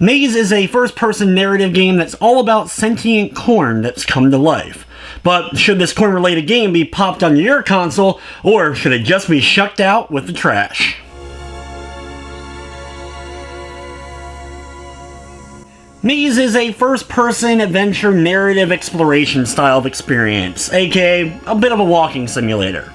Maize is a first-person narrative game that's all about sentient corn that's come to life. But should this corn-related game be popped on your console, or should it just be shucked out with the trash? Maize is a first-person adventure narrative exploration style of experience, aka a bit of a walking simulator.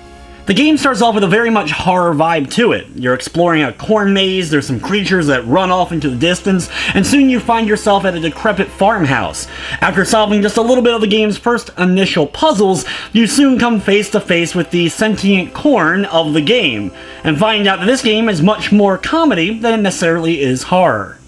The game starts off with a very much horror vibe to it. You're exploring a corn maze, there's some creatures that run off into the distance, and soon you find yourself at a decrepit farmhouse. After solving just a little bit of the game's first initial puzzles, you soon come face to face with the sentient corn of the game, and find out that this game is much more comedy than it necessarily is horror.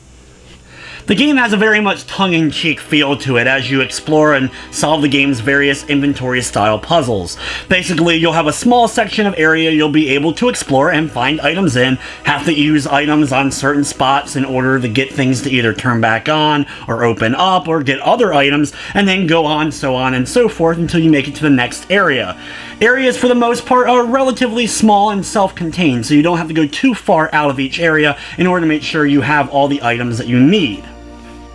The game has a very much tongue-in-cheek feel to it as you explore and solve the game's various inventory-style puzzles. Basically, you'll have a small section of area you'll be able to explore and find items in, have to use items on certain spots in order to get things to either turn back on, or open up, or get other items, and then go on and so forth until you make it to the next area. Areas, for the most part, are relatively small and self-contained, so you don't have to go too far out of each area in order to make sure you have all the items that you need.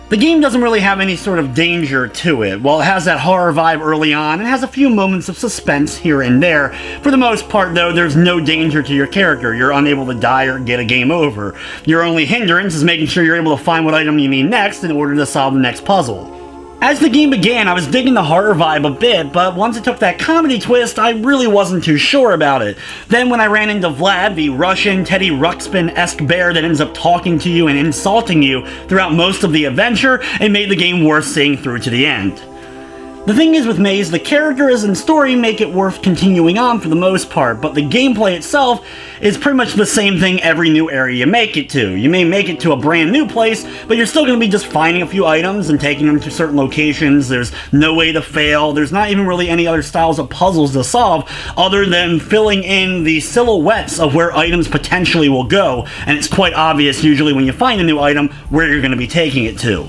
The game doesn't really have any sort of danger to it. While it has that horror vibe early on, it has a few moments of suspense here and there. For the most part, though, there's no danger to your character. You're unable to die or get a game over. Your only hindrance is making sure you're able to find what item you need next in order to solve the next puzzle. As the game began, I was digging the horror vibe a bit, but once it took that comedy twist, I really wasn't too sure about it. Then when I ran into Vlad, the Russian Teddy Ruxpin-esque bear that ends up talking to you and insulting you throughout most of the adventure, it made the game worth seeing through to the end. The thing is with Maize, the characters and story make it worth continuing on for the most part, but the gameplay itself is pretty much the same thing every new area you make it to. You may make it to a brand new place, but you're still going to be just finding a few items and taking them to certain locations. There's no way to fail. There's not even really any other styles of puzzles to solve other than filling in the silhouettes of where items potentially will go, and it's quite obvious usually when you find a new item where you're going to be taking it to.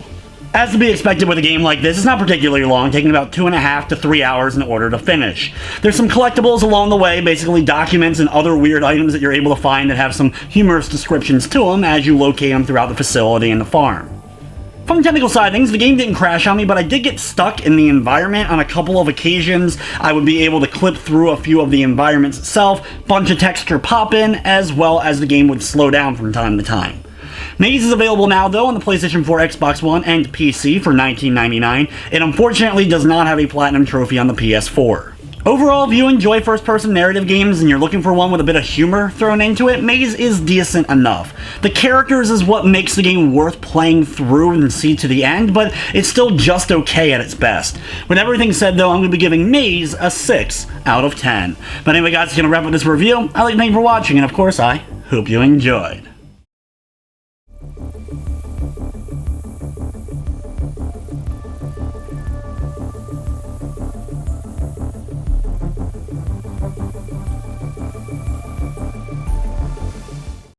As to be expected with a game like this, it's not particularly long, taking about 2.5 to 3 hours in order to finish. There's some collectibles along the way, basically documents and other weird items that you're able to find that have some humorous descriptions to them as you locate them throughout the facility and the farm. From the technical side of things, the game didn't crash on me, but I did get stuck in the environment on a couple of occasions. I would be able to clip through a few of the environments itself, bunch of texture pop in, as well as the game would slow down from time to time. Maize is available now, though, on the PlayStation 4, Xbox One, and PC for $19.99. It unfortunately does not have a Platinum Trophy on the PS4. Overall, if you enjoy first-person narrative games and you're looking for one with a bit of humor thrown into it, Maize is decent enough. The characters is what makes the game worth playing through and see to the end, but it's still just okay at its best. With everything said, though, I'm going to be giving Maize a 6 out of 10. But anyway, guys, that's going to wrap up this review. I'd like to thank you for watching, and of course, I hope you enjoyed.